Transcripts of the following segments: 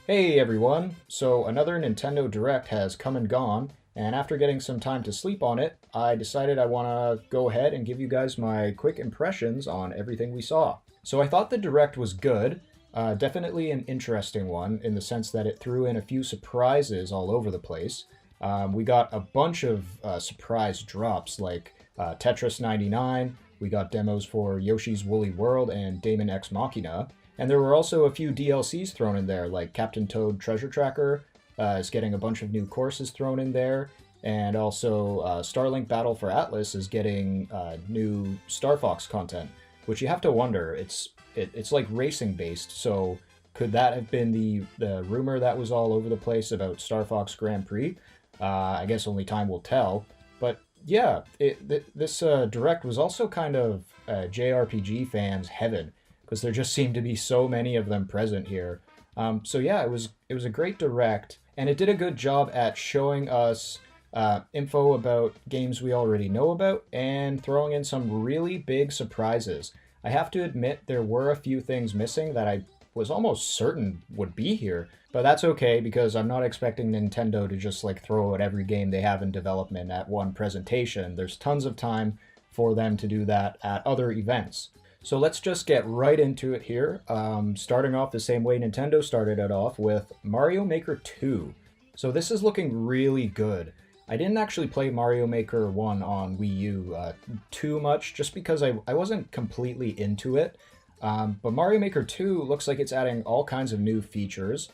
Hey everyone! So another Nintendo Direct has come and gone, and after getting some time to sleep on it, I decided I want to go ahead and give you guys my quick impressions on everything we saw. So I thought the Direct was good, definitely an interesting one in the sense that it threw in a few surprises all over the place. We got a bunch of surprise drops like Tetris 99, we got demos for Yoshi's Woolly World and Daemon X Machina. And there were also a few DLCs thrown in there, like Captain Toad Treasure Tracker is getting a bunch of new courses thrown in there, and also Starlink Battle for Atlas is getting new Star Fox content, which you have to wonder. It's like racing based, so could that have been the rumor that was all over the place about Star Fox Grand Prix? I guess only time will tell. But yeah, this direct was also kind of JRPG fans' heaven because there just seemed to be so many of them present here. So yeah, it was a great direct, and it did a good job at showing us info about games we already know about and throwing in some really big surprises. I have to admit there were a few things missing that I was almost certain would be here, but that's okay because I'm not expecting Nintendo to just like throw out every game they have in development at one presentation. There's tons of time for them to do that at other events. So let's just get right into it here, starting off the same way Nintendo started it off with Mario Maker 2. So this is looking really good. I didn't actually play Mario Maker 1 on Wii U too much, just because I wasn't completely into it. But Mario Maker 2 looks like it's adding all kinds of new features.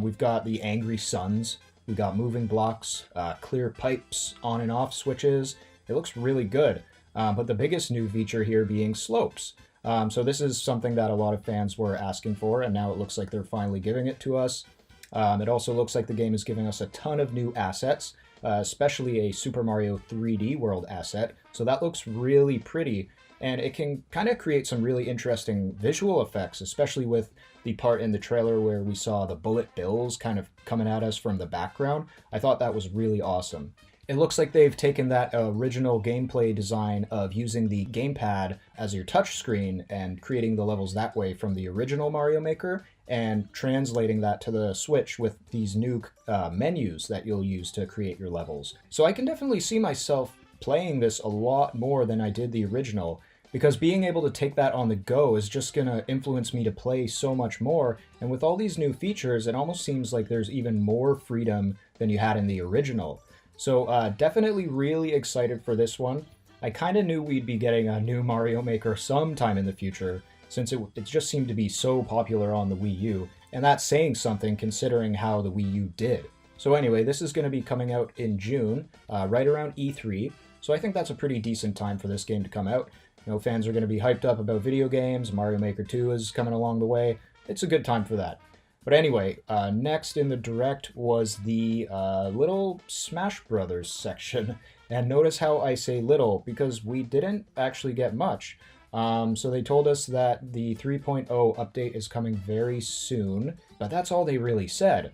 We've got the Angry Suns, we've got moving blocks, clear pipes, on and off switches. It looks really good. But the biggest new feature here being slopes. So this is something that a lot of fans were asking for, and now it looks like they're finally giving it to us. It also looks like the game is giving us a ton of new assets, especially a Super Mario 3D World asset. So that looks really pretty, and it can kind of create some really interesting visual effects, especially with the part in the trailer where we saw the bullet bills kind of coming at us from the background. I thought that was really awesome. It looks like they've taken that original gameplay design of using the gamepad as your touchscreen and creating the levels that way from the original Mario Maker and translating that to the Switch with these new menus that you'll use to create your levels. So I can definitely see myself playing this a lot more than I did the original, because being able to take that on the go is just going to influence me to play so much more. And with all these new features, it almost seems like there's even more freedom than you had in the original. So definitely really excited for this one. I kind of knew we'd be getting a new Mario Maker sometime in the future, since it just seemed to be so popular on the Wii U, and that's saying something considering how the Wii U did. So anyway, this is going to be coming out in June, right around E3, so I think that's a pretty decent time for this game to come out. You know, fans are going to be hyped up about video games, Mario Maker 2 is coming along the way. It's a good time for that. But anyway, next in the Direct was the little Smash Brothers section. And notice how I say little, because we didn't actually get much. So they told us that the 3.0 update is coming very soon, but that's all they really said.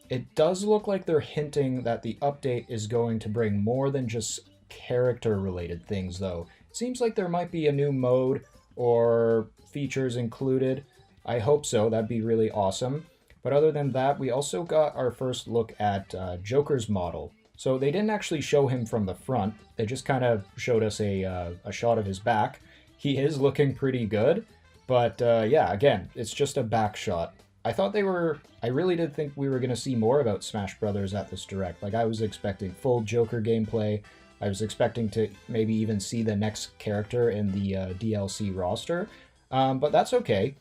It does look like they're hinting that the update is going to bring more than just character-related things, though. It seems like there might be a new mode or features included. I hope so, that'd be really awesome. But other than that, we also got our first look at Joker's model. So they didn't actually show him from the front, they just kind of showed us a shot of his back. He is looking pretty good, but yeah, again, it's just a back shot. I really did think we were going to see more about Smash Brothers at this Direct. Like, I was expecting full Joker gameplay. I was expecting to maybe even see the next character in the DLC roster, but that's okay.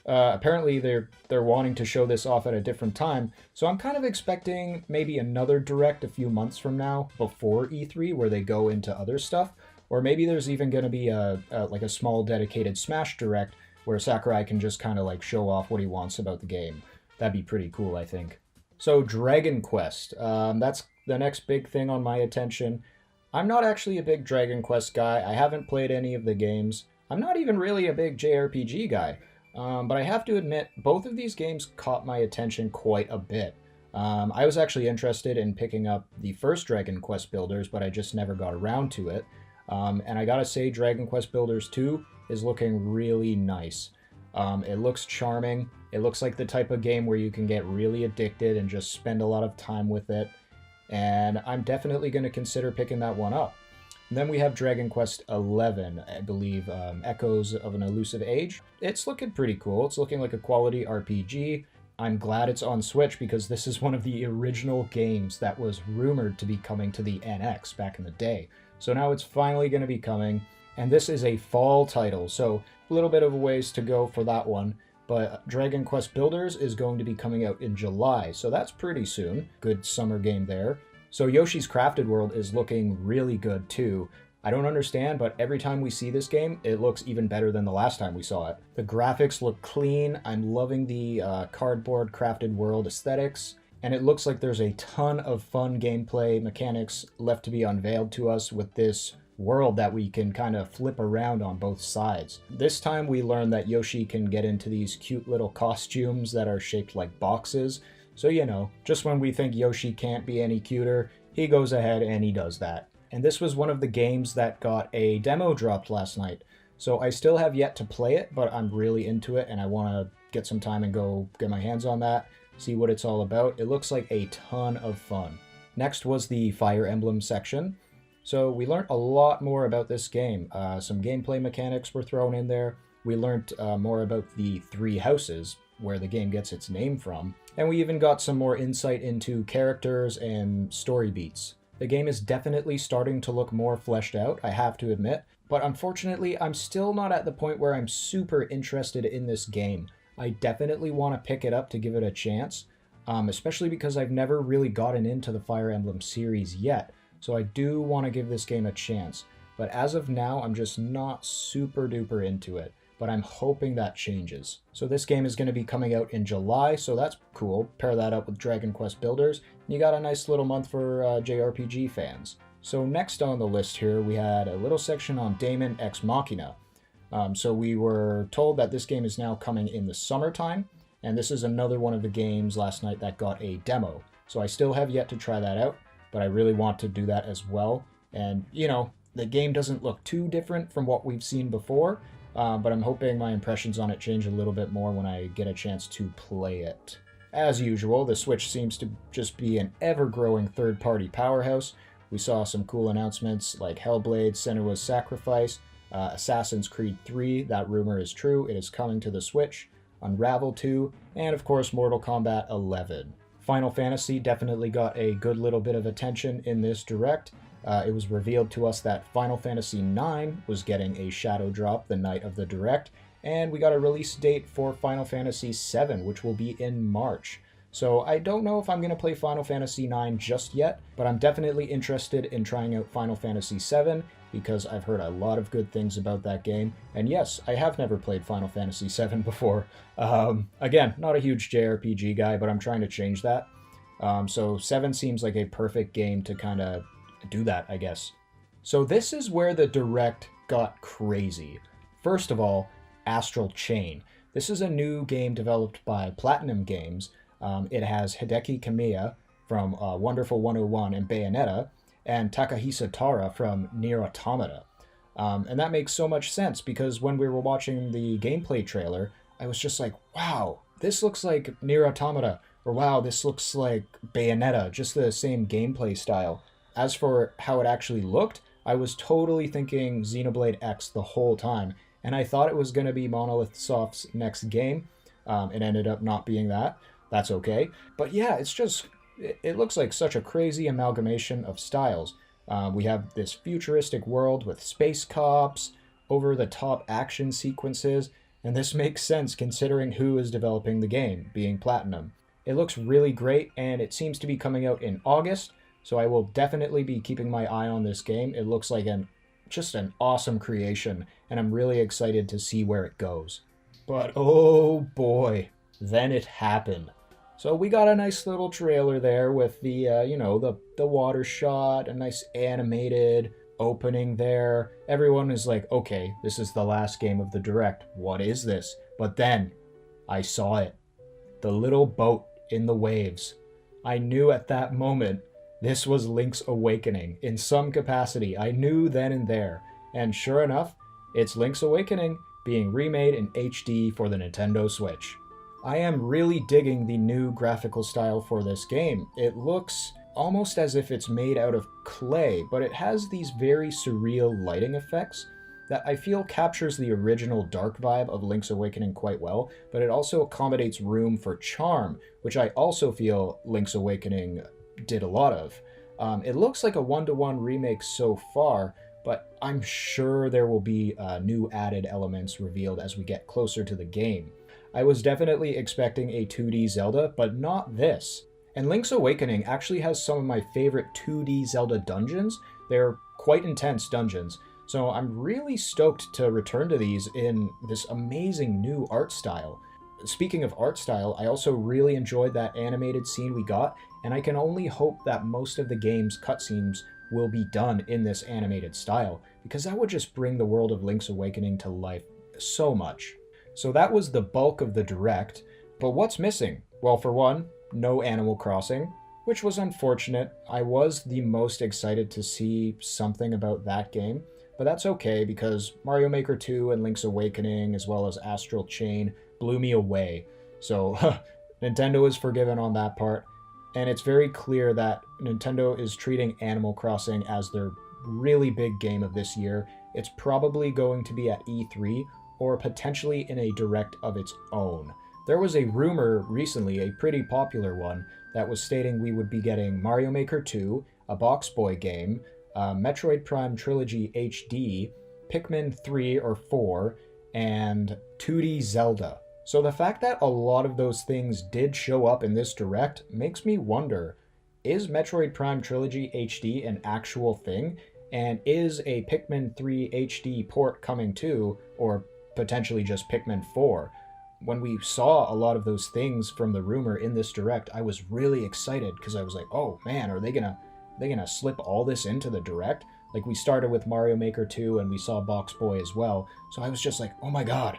Apparently they're wanting to show this off at a different time, so I'm kind of expecting maybe another Direct a few months from now before E3 where they go into other stuff, or maybe there's even going to be like a small dedicated Smash Direct where Sakurai can just kind of like show off what he wants about the game. That'd be pretty cool, I think. So Dragon Quest, that's the next big thing on my attention. I'm not actually a big Dragon Quest guy. I haven't played any of the games. I'm not even really a big JRPG guy. But I have to admit, both of these games caught my attention quite a bit. I was actually interested in picking up the first Dragon Quest Builders, but I just never got around to it. And I gotta say, Dragon Quest Builders 2 is looking really nice. It looks charming. It looks like the type of game where you can get really addicted and just spend a lot of time with it. And I'm definitely going to consider picking that one up. And then we have Dragon Quest XI, I believe, Echoes of an Elusive Age. It's looking pretty cool. It's looking like a quality RPG. I'm glad it's on Switch because this is one of the original games that was rumored to be coming to the NX back in the day. So now it's finally going to be coming, and this is a fall title, so a little bit of a ways to go for that one. But Dragon Quest Builders is going to be coming out in July, so that's pretty soon. Good summer game there. So Yoshi's Crafted World is looking really good too. I don't understand, but every time we see this game, it looks even better than the last time we saw it. The graphics look clean. I'm loving the cardboard crafted world aesthetics. And it looks like there's a ton of fun gameplay mechanics left to be unveiled to us with this world that we can kind of flip around on both sides. This time we learn that Yoshi can get into these cute little costumes that are shaped like boxes. So, you know, just when we think Yoshi can't be any cuter, he goes ahead and he does that. And this was one of the games that got a demo dropped last night. So I still have yet to play it, but I'm really into it and I want to get some time and go get my hands on that, see what it's all about. It looks like a ton of fun. Next was the Fire Emblem section. So we learned a lot more about this game. Some gameplay mechanics were thrown in there. We learned more about the three houses, where the game gets its name from. And we even got some more insight into characters and story beats. The game is definitely starting to look more fleshed out, I have to admit, but unfortunately I'm still not at the point where I'm super interested in this game. I definitely want to pick it up to give it a chance, especially because I've never really gotten into the Fire Emblem series yet, so I do want to give this game a chance. But as of now, I'm just not super duper into it, but I'm hoping that changes. So this game is going to be coming out in July, so that's cool. Pair that up with Dragon Quest Builders, and you got a nice little month for JRPG fans. So next on the list here, we had a little section on Daemon Ex Machina. So we were told that this game is now coming in the summertime, and this is another one of the games last night that got a demo. So I still have yet to try that out, but I really want to do that as well. And, you know, the game doesn't look too different from what we've seen before, but I'm hoping my impressions on it change a little bit more when I get a chance to play it. As usual, the Switch seems to just be an ever-growing third-party powerhouse. We saw some cool announcements like Hellblade, Senua's Sacrifice, Assassin's Creed 3, that rumor is true, it is coming to the Switch, Unravel 2, and of course Mortal Kombat 11. Final Fantasy definitely got a good little bit of attention in this direct. It was revealed to us that Final Fantasy IX was getting a shadow drop the night of the direct, and we got a release date for Final Fantasy VII, which will be in March. So I don't know if I'm going to play Final Fantasy IX just yet, but I'm definitely interested in trying out Final Fantasy VII, because I've heard a lot of good things about that game, and yes, I have never played Final Fantasy VII before. Again, not a huge JRPG guy, but I'm trying to change that. So 7 seems like a perfect game to kind of do that, I guess. So this is where the direct got crazy. First of all, Astral Chain. This is a new game developed by Platinum Games. It has Hideki Kamiya from Wonderful 101 and Bayonetta, and Takahisa Tara from Nier Automata. And that makes so much sense because when we were watching the gameplay trailer, I was just like, wow, this looks like Nier Automata, or wow, this looks like Bayonetta, just the same gameplay style. As for how it actually looked, I was totally thinking Xenoblade X the whole time, and I thought it was going to be Monolith Soft's next game. It ended up not being that. That's okay. But yeah, it's just, it looks like such a crazy amalgamation of styles. We have this futuristic world with space cops, over-the-top action sequences, and this makes sense considering who is developing the game, being Platinum. It looks really great, and it seems to be coming out in August, so I will definitely be keeping my eye on this game. It looks like just an awesome creation, and I'm really excited to see where it goes. But oh boy, then it happened. So we got a nice little trailer there with the, the water shot, a nice animated opening there. Everyone is like, okay, this is the last game of the direct. What is this? But then I saw it. The little boat in the waves. I knew at that moment this was Link's Awakening in some capacity. I knew then and there. And sure enough, it's Link's Awakening. being remade in HD for the Nintendo Switch. I am really digging the new graphical style for this game. It looks almost as if it's made out of clay, but it has these very surreal lighting effects that I feel captures the original dark vibe of Link's Awakening quite well, but it also accommodates room for charm, which I also feel Link's Awakening did a lot of. It looks like a one-to-one remake so far, but I'm sure there will be new added elements revealed as we get closer to the game. I was definitely expecting a 2D Zelda, but not this. And Link's Awakening actually has some of my favorite 2D Zelda dungeons. They're quite intense dungeons, so I'm really stoked to return to these in this amazing new art style. Speaking of art style, I also really enjoyed that animated scene we got, and I can only hope that most of the game's cutscenes will be done in this animated style, because that would just bring the world of Link's Awakening to life so much. So that was the bulk of the Direct, but what's missing? Well, for one, no Animal Crossing, which was unfortunate. I was the most excited to see something about that game, but that's okay because Mario Maker 2 and Link's Awakening, as well as Astral Chain, blew me away. So Nintendo is forgiven on that part, and it's very clear that Nintendo is treating Animal Crossing as their really big game of this year. It's probably going to be at E3 or potentially in a Direct of its own. There was a rumor recently, a pretty popular one, that was stating we would be getting Mario Maker 2, a Box Boy game, Metroid Prime Trilogy HD, Pikmin 3 or 4, and 2D Zelda. So the fact that a lot of those things did show up in this Direct makes me wonder, is Metroid Prime Trilogy HD an actual thing? And is a Pikmin 3 HD port coming too, or potentially just Pikmin 4? When we saw a lot of those things from the rumor in this Direct, I was really excited because I was like, oh man, are they gonna slip all this into the Direct? Like, we started with Mario Maker 2 and we saw Box Boy as well, so I was just like, oh my god,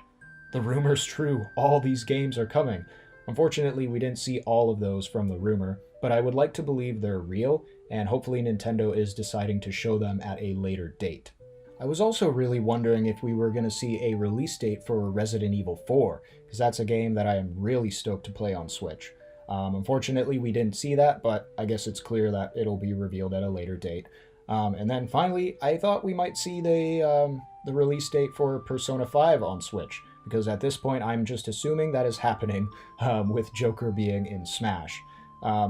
the rumor's true, all these games are coming. Unfortunately, we didn't see all of those from the rumor, but I would like to believe they're real, and hopefully Nintendo is deciding to show them at a later date. I was also really wondering if we were going to see a release date for Resident Evil 4, because that's a game that I am really stoked to play on Switch. Unfortunately, we didn't see that, but I guess it's clear that it'll be revealed at a later date. And then finally, I thought we might see the release date for Persona 5 on Switch, because at this point I'm just assuming that is happening with Joker being in Smash.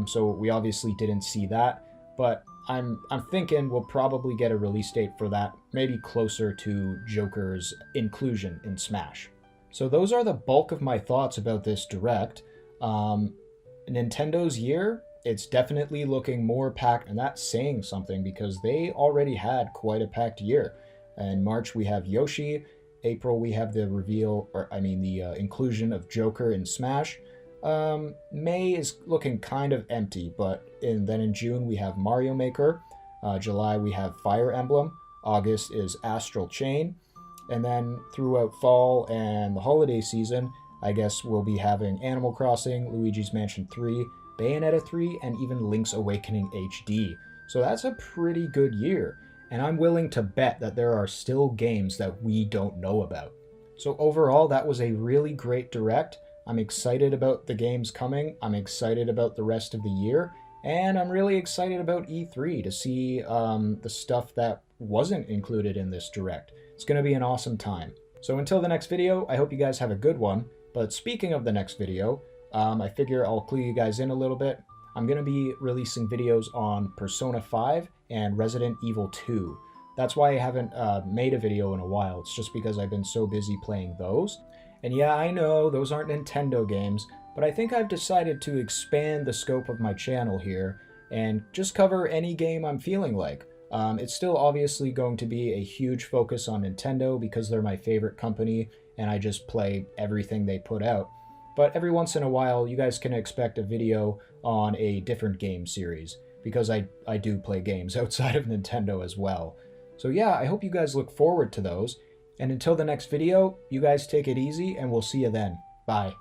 So we obviously didn't see that, but I'm thinking we'll probably get a release date for that, maybe closer to Joker's inclusion in Smash. So those are the bulk of my thoughts about this Direct. Nintendo's year, it's definitely looking more packed, and that's saying something because they already had quite a packed year. In March we have Yoshi, April we have the inclusion of Joker in Smash. May is looking kind of empty, but then in June we have Mario Maker, July we have Fire Emblem, August is Astral Chain, and then throughout fall and the holiday season, I guess we'll be having Animal Crossing, Luigi's Mansion 3, Bayonetta 3, and even Link's Awakening HD. So that's a pretty good year, and I'm willing to bet that there are still games that we don't know about. So overall, that was a really great Direct. I'm excited about the games coming, I'm excited about the rest of the year, and I'm really excited about E3 to see the stuff that wasn't included in this Direct. It's going to be an awesome time. So until the next video, I hope you guys have a good one. But speaking of the next video, I figure I'll clue you guys in a little bit. I'm going to be releasing videos on Persona 5 and Resident Evil 2. That's why I haven't made a video in a while. It's just because I've been so busy playing those. And yeah, I know those aren't Nintendo games, but I think I've decided to expand the scope of my channel here and just cover any game I'm feeling like. It's still obviously going to be a huge focus on Nintendo because they're my favorite company and I just play everything they put out. But every once in a while, you guys can expect a video on a different game series because I do play games outside of Nintendo as well. So yeah, I hope you guys look forward to those. And until the next video, you guys take it easy and we'll see you then. Bye.